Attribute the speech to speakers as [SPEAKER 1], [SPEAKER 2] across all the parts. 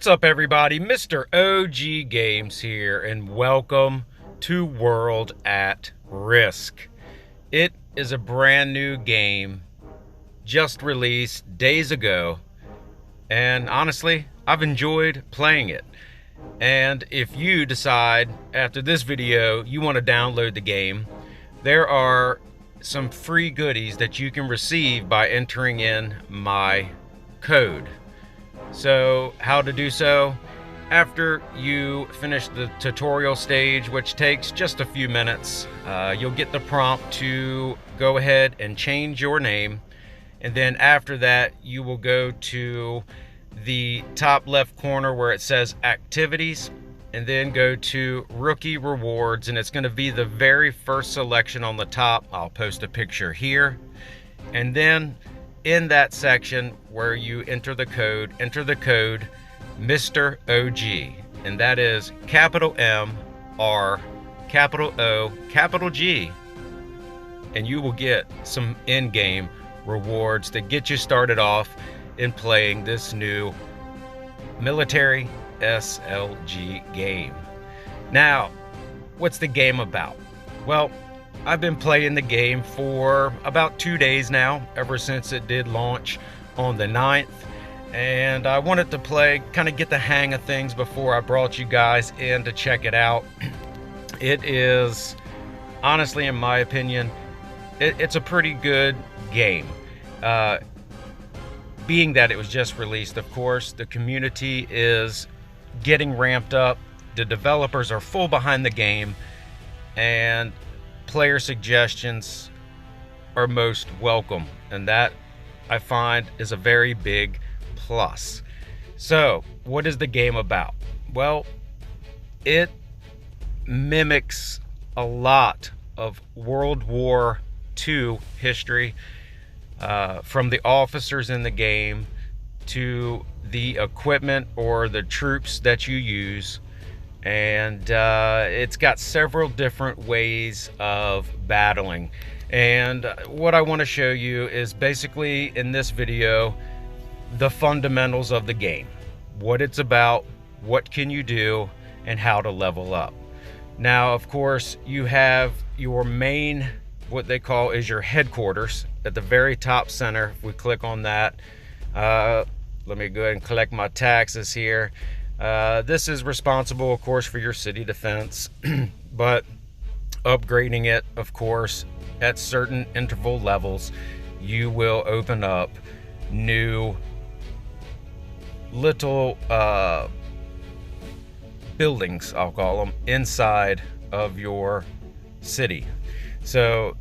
[SPEAKER 1] What's up, everybody? Mr. OG Games here, and welcome to World at Risk. It is a brand new game just released days ago, and honestly, I've enjoyed playing it. And if you decide after this video you want to download the game, there are some free goodies that you can receive by entering in my code. So how to do so: after you finish the tutorial stage, which takes just a few minutes, you'll get the prompt to go ahead and change your name, and then after that you will go to the top left corner where it says activities, and then go to rookie rewards, and it's going to be the very first selection on the top. I'll post a picture here, and then in that section where you enter the code Mr. OG, and that is capital M R capital O capital G, and you will get some in-game rewards that get you started off in playing this new military SLG game. Now, what's the game about? Well, I've been playing the game for about 2 days now, ever since it did launch on the 9th. And I wanted to play, kind of get the hang of things before I brought you guys in to check it out. It is, honestly, in my opinion, it's a pretty good game. Being that it was just released, of course, the community is getting ramped up. The developers are full behind the game, and player suggestions are most welcome, and that I find is a very big plus. So what is the game about? Well, it mimics a lot of World War II history, from the officers in the game to the equipment or the troops that you use. And it's got several different ways of battling, and what I want to show you is basically in this video the fundamentals of the game, what it's about, what can you do, and how to level up. Now, of course, you have your main, what they call is your headquarters at the very top center. If we click on that, let me go ahead and collect my taxes here. This is responsible, of course, for your city defense, but upgrading it, of course, at certain interval levels, you will open up new little buildings, I'll call them, inside of your city. So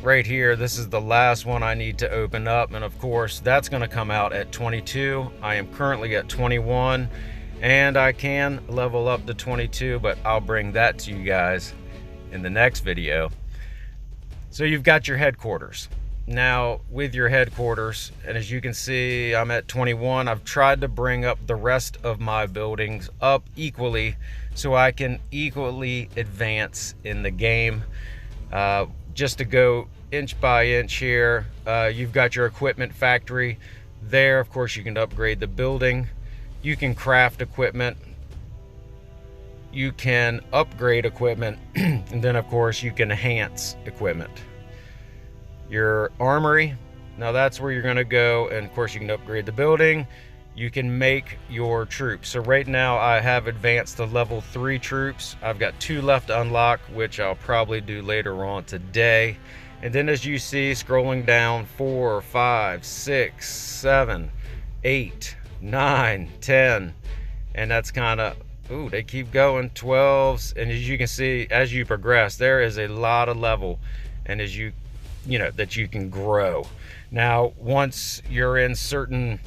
[SPEAKER 1] right here, this is the last one I need to open up, and of course, that's going to come out at 22. I am currently at 21. And I can level up to 22, but I'll bring that to you guys in the next video. So you've got your headquarters. Now, with your headquarters, and as you can see, I'm at 21. I've tried to bring up the rest of my buildings up equally so I can equally advance in the game. Just to go inch by inch here, you've got your equipment factory there. Of course, you can upgrade the building. You can craft equipment, you can upgrade equipment, and then of course you can enhance equipment. Your armory, now that's where you're going to go, and of course you can upgrade the building. You can make your troops. So right now I have advanced to level 3 troops. I've got 2 left to unlock, which I'll probably do later on today. And then as you see, scrolling down, 4, 5, 6, 7, 8, 9, 10, and that's kind of, ooh, they keep going, 12s, and as you can see, as you progress, there is a lot of level, and as you know, that you can grow. Now, once you're in certain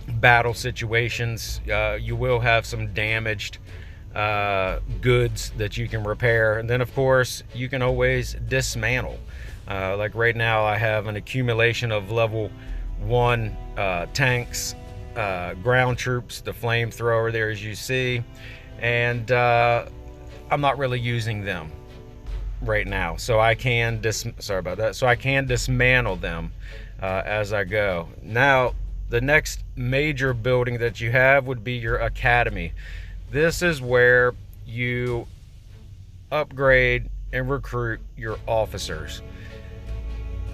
[SPEAKER 1] battle situations, you will have some damaged goods that you can repair, and then of course you can always dismantle. Like right now I have an accumulation of level 1 tanks, ground troops, the flamethrower there as you see, and I'm not really using them right now, so I can dismantle them as I go. Now the next major building that you have would be your academy. This is where you upgrade and recruit your officers.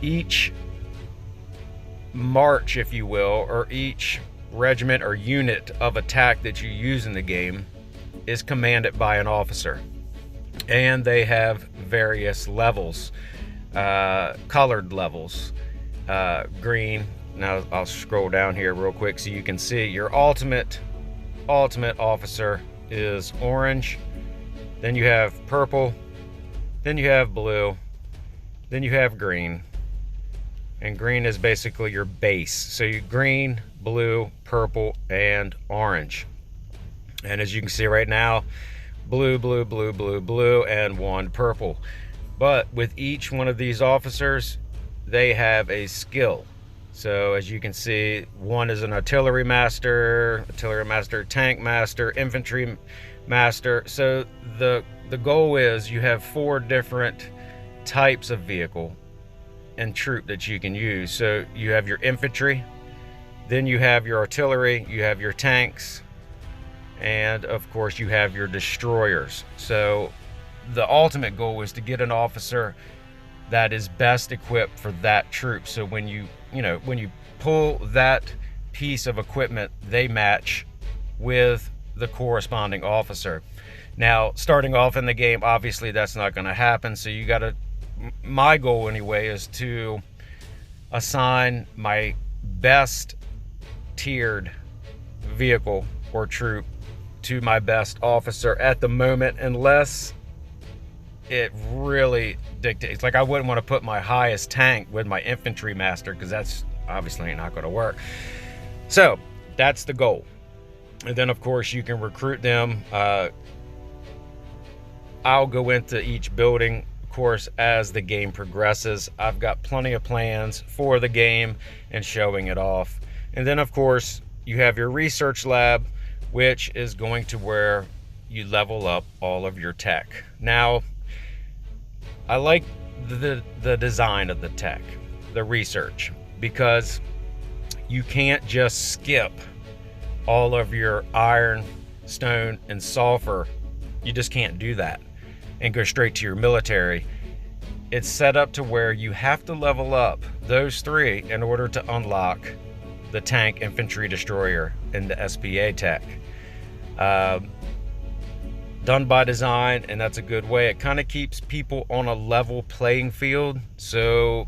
[SPEAKER 1] Each march, if you will, or each regiment or unit of attack that you use in the game is commanded by an officer, and they have various levels, colored levels. Green. Now I'll scroll down here real quick so you can see your ultimate officer is orange. Then you have purple, then you have blue, then you have green, and green is basically your base. So you green, blue, purple, and orange. And as you can see right now, blue, blue, blue, blue, blue, and one purple. But with each one of these officers, they have a skill. So as you can see, one is an artillery master, tank master, infantry master. So the goal is you have 4 different types of vehicle and troop that you can use. So you have your infantry, then you have your artillery, you have your tanks, and of course you have your destroyers. So the ultimate goal is to get an officer that is best equipped for that troop. So when you pull that piece of equipment, they match with the corresponding officer. Now, starting off in the game, obviously that's not going to happen. So you got to, my goal anyway, is to assign my best tiered vehicle or troop to my best officer at the moment, unless it really dictates. Like, I wouldn't want to put my highest tank with my infantry master, because that's obviously not going to work. So that's the goal. And then of course you can recruit them. I'll go into each building, of course, as the game progresses. I've got plenty of plans for the game and showing it off. And then of course you have your research lab, which is going to where you level up all of your tech. Now, I like the design of the tech, the research, because you can't just skip all of your iron, stone, and sulfur. You just can't do that and go straight to your military. It's set up to where you have to level up those 3 in order to unlock the tank, infantry, destroyer, and the SPA tech. Done by design, and that's a good way. It kind of keeps people on a level playing field. So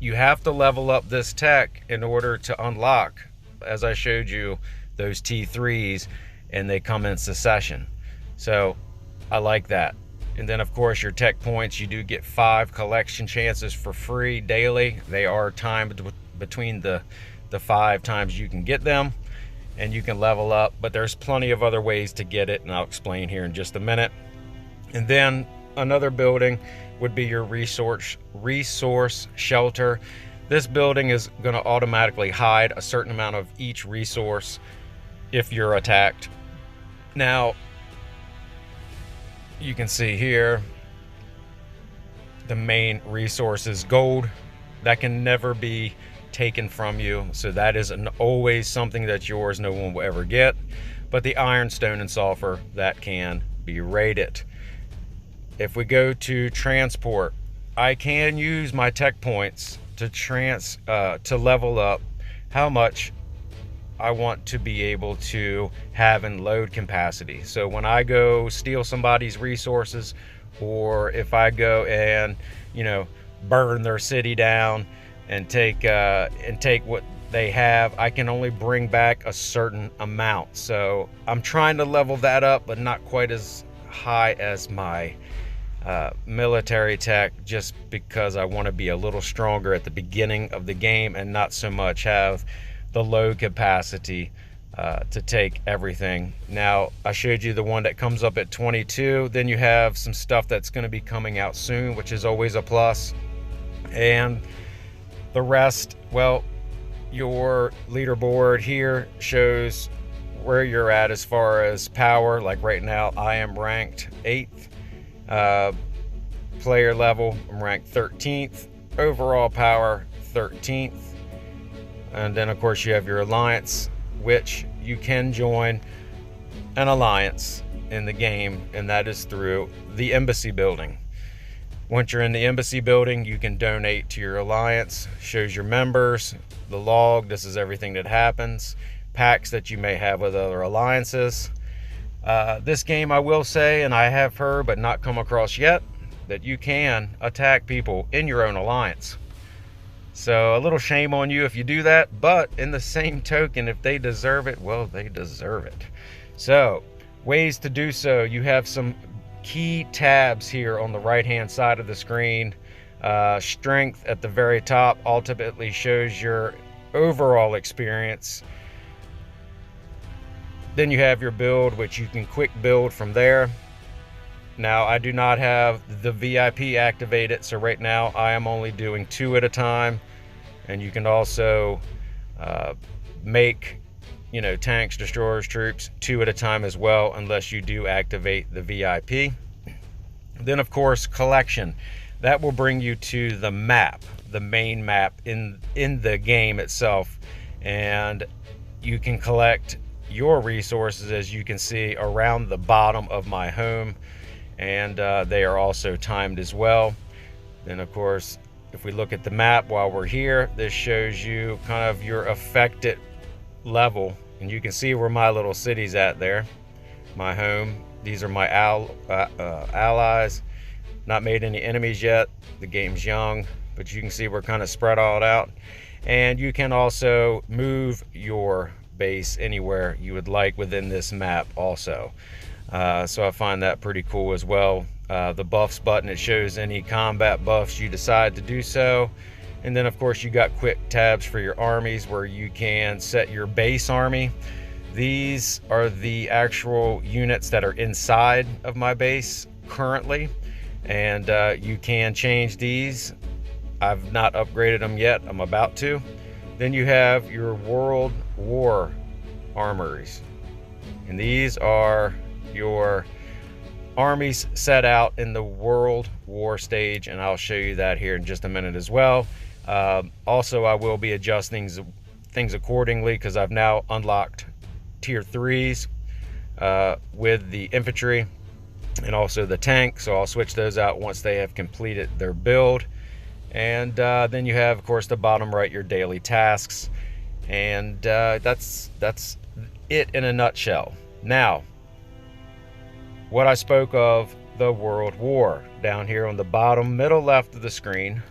[SPEAKER 1] you have to level up this tech in order to unlock, as I showed you, those T3s, and they come in succession. So I like that. And then of course your tech points, you do get 5 collection chances for free daily. They are timed between the 5 times you can get them, and you can level up, but there's plenty of other ways to get it, and I'll explain here in just a minute. And then another building would be your resource shelter. This building is going to automatically hide a certain amount of each resource if you're attacked. Now, you can see here the main resource is gold. That can never be taken from you, so that is always something that's yours. No one will ever get. But the iron, stone, and sulfur, that can be rated. If we go to transport, I can use my tech points to level up how much I want to be able to have in load capacity. So when I go steal somebody's resources, or if I go and burn their city down and take what they have, I can only bring back a certain amount. So I'm trying to level that up, but not quite as high as my military tech, just because I want to be a little stronger at the beginning of the game and not so much have the load capacity to take everything. Now, I showed you the one that comes up at 22. Then you have some stuff that's going to be coming out soon, which is always a plus. And the rest, well, your leaderboard here shows where you're at as far as power. Like right now, I am ranked 8th. Player level, I'm ranked 13th. Overall power, 13th. And then of course you have your alliance, which you can join an alliance in the game, and that is through the embassy building. Once you're in the embassy building, you can donate to your alliance. Shows your members, the log, this is everything that happens, pacts that you may have with other alliances. This game, I will say, and I have heard but not come across yet, that you can attack people in your own alliance. So a little shame on you if you do that, but in the same token, if they deserve it, well, they deserve it. So ways to do so: you have some key tabs here on the right hand side of the screen. Strength at the very top ultimately shows your overall experience. Then you have your build, which you can quick build from there. Now I do not have the VIP activated, so right now I am only doing 2 at a time. And you can also make, you know, tanks, destroyers, troops 2 at a time as well, unless you do activate the VIP. Then of course collection, that will bring you to the map, the main map in the game itself, and you can collect your resources, as you can see, around the bottom of my home, and they are also timed as well. Then of course, if we look at the map while we're here, this shows you kind of your affected level, and you can see where my little city's at there, my home. These are my allies. Not made any enemies yet, the game's young, but you can see we're kind of spread all out. And you can also move your base anywhere you would like within this map also. So I find that pretty cool as well. The buffs button, it shows any combat buffs you decide to do so. And then of course you got quick tabs for your armies, where you can set your base army. These are the actual units that are inside of my base currently, and you can change these. I've not upgraded them yet, I'm about to. Then you have your World War armories, and these are your armies set out in the World War stage, and I'll show you that here in just a minute as well. Also, I will be adjusting things accordingly, because I've now unlocked tier 3s with the infantry and also the tank, so I'll switch those out once they have completed their build. And then you have, of course, the bottom right, your daily tasks, and that's it in a nutshell. Now, what I spoke of, the World War, down here on the bottom middle left of the screen,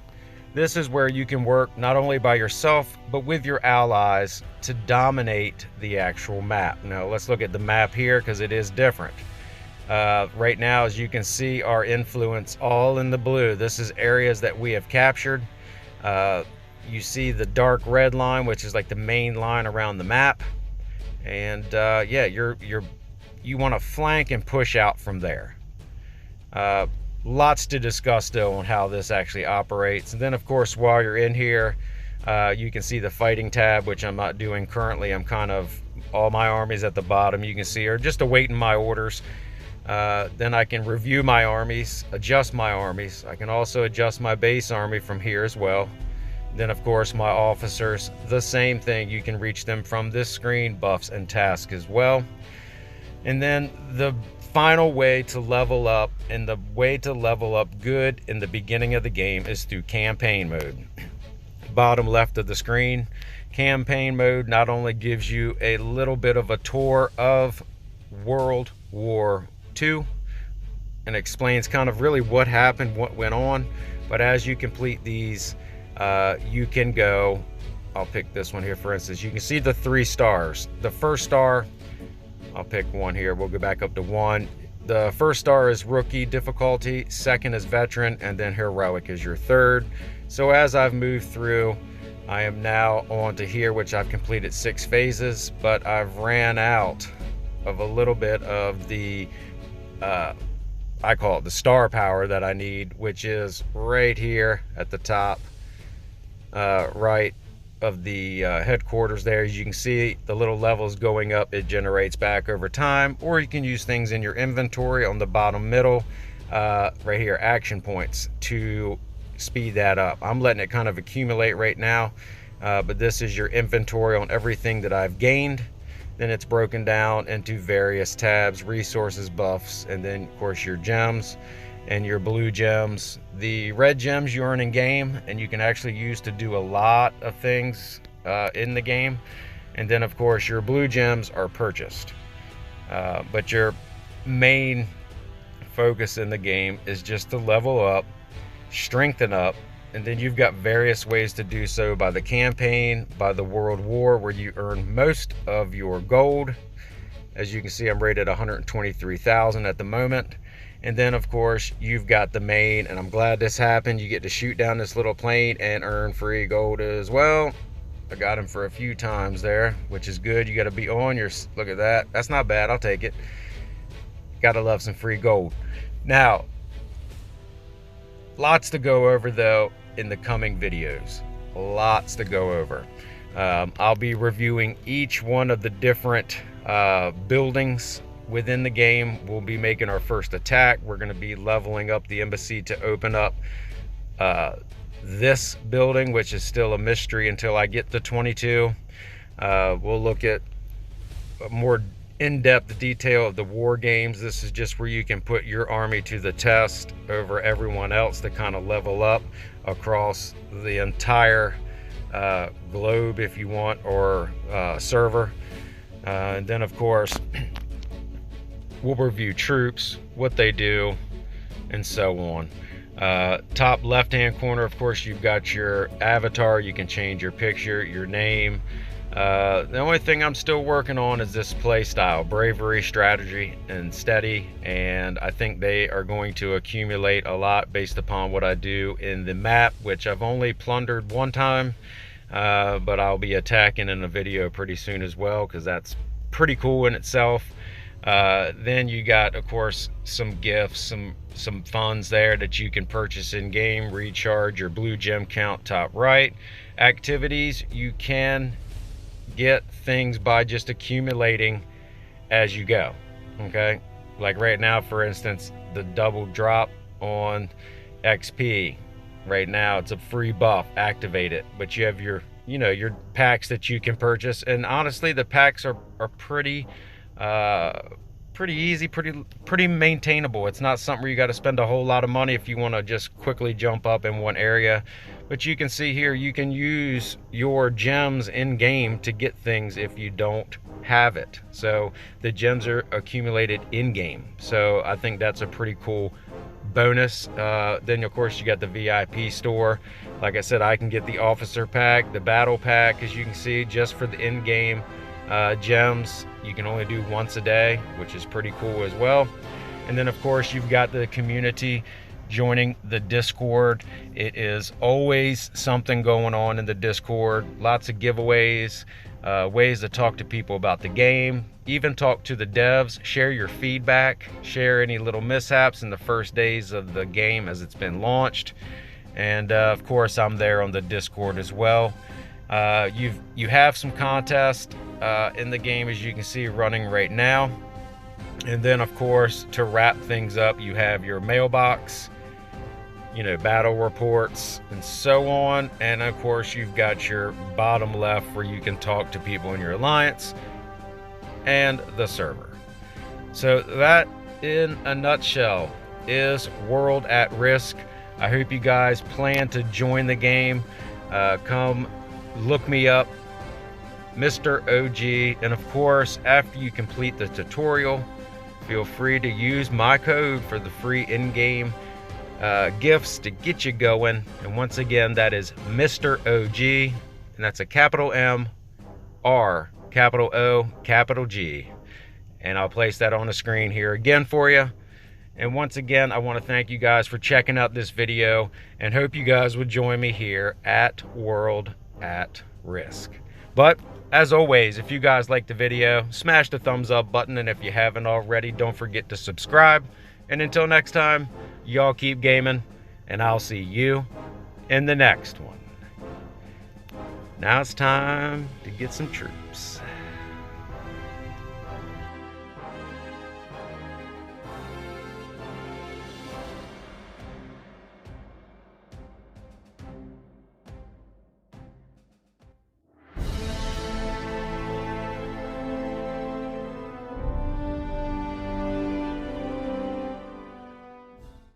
[SPEAKER 1] this is where you can work not only by yourself but with your allies to dominate the actual map. Now let's look at the map here, because it is different. Right now, as you can see, our influence all in the blue. This is areas that we have captured. You see the dark red line, which is like the main line around the map, and yeah, you want to flank and push out from there. Lots to discuss still on how this actually operates. And then of course, while you're in here, you can see the fighting tab, which I'm not doing currently. I'm kind of, all my armies at the bottom, you can see, are just awaiting my orders. Then I can review my armies, adjust my armies. I can also adjust my base army from here as well. Then of course my officers, the same thing. You can reach them from this screen, buffs and tasks as well. And then the final way to level up, and the way to level up good in the beginning of the game, is through campaign mode. Bottom left of the screen, campaign mode not only gives you a little bit of a tour of World War II and explains kind of really what happened, what went on, but as you complete these, you can go, I'll pick this one here for instance. You can see the 3 stars. The first star, I'll pick one here, we'll go back up to 1. The first star is rookie difficulty, second is veteran, and then heroic is your third. So as I've moved through, I am now on to here, which I've completed 6 phases, but I've ran out of a little bit of the I call it the star power that I need, which is right here at the top right of the headquarters there. As you can see, the little levels going up, it generates back over time, or you can use things in your inventory on the bottom middle right here, action points, to speed that up. I'm letting it kind of accumulate right now, but this is your inventory on everything that I've gained. Then it's broken down into various tabs: resources, buffs, and then of course your gems and your blue gems. The red gems you earn in game, and you can actually use to do a lot of things in the game. And then of course your blue gems are purchased. But your main focus in the game is just to level up, strengthen up, and then you've got various ways to do so: by the campaign, by the world war, where you earn most of your gold. As you can see, I'm rated 123,000 at the moment. And then of course you've got the main, and I'm glad this happened, you get to shoot down this little plane and earn free gold as well. I got him for a few times there, which is good. You got to be on your, look at that, that's not bad, I'll take it. Gotta love some free gold. Now, lots to go over though in the coming videos. Lots to go over. I'll be reviewing each one of the different buildings within the game. We'll be making our first attack. We're going to be leveling up the embassy to open up this building, which is still a mystery until I get to 22. We'll look at more in-depth detail of the war games. This is just where you can put your army to the test over everyone else to kind of level up across the entire globe if you want, or server. And then of course we'll review troops, what they do, and so on. Top left hand corner, of course, you've got your avatar. You can change your picture, your name. The only thing I'm still working on is this play style: bravery, strategy, and steady. And I think they are going to accumulate a lot based upon what I do in the map, which I've only plundered one time, but I'll be attacking in a video pretty soon as well, because that's pretty cool in itself. Then you got, of course, some gifts, some funds there that you can purchase in game. Recharge your blue gem count, top right. Activities, you can get things by just accumulating as you go. Okay, like right now, for instance, the double drop on XP. Right now it's a free buff, activate it. But you have your, you know, your packs that you can purchase, and honestly the packs are pretty easy, pretty maintainable. It's not something where you got to spend a whole lot of money if you want to just quickly jump up in one area. But you can see here, you can use your gems in game to get things if you don't have it. So the gems are accumulated in game, so I think that's a pretty cool bonus. Then of course you got the VIP store. Like I said, I can get the officer pack, the battle pack, as you can see, just for the in-game gems. You can only do once a day, which is pretty cool as well. And then of course you've got the community, joining the Discord. It is always something going on in the Discord. Lots of giveaways, ways to talk to people about the game, even talk to the devs, share your feedback, share any little mishaps in the first days of the game as it's been launched. And of course I'm there on the Discord as well. You have some contests in the game, as you can see, running right now. And then of course, to wrap things up, you have your mailbox, you know, battle reports, and so on. And of course you've got your bottom left where you can talk to people in your alliance and the server. So that, in a nutshell, is World at Risk. I hope you guys plan to join the game. Come look me up, Mr. OG. And of course, after you complete the tutorial, feel free to use my code for the free in-game gifts to get you going. And once again, that is Mr. OG, and that's a capital M, R, capital O, capital G. And I'll place that on the screen here again for you. And once again, I want to thank you guys for checking out this video, and hope you guys would join me here at World at Risk. But as always, if you guys like the video, smash the thumbs up button, and if you haven't already, don't forget to subscribe. And until next time, y'all keep gaming, and I'll see you in the next one. Now it's time to get some truth.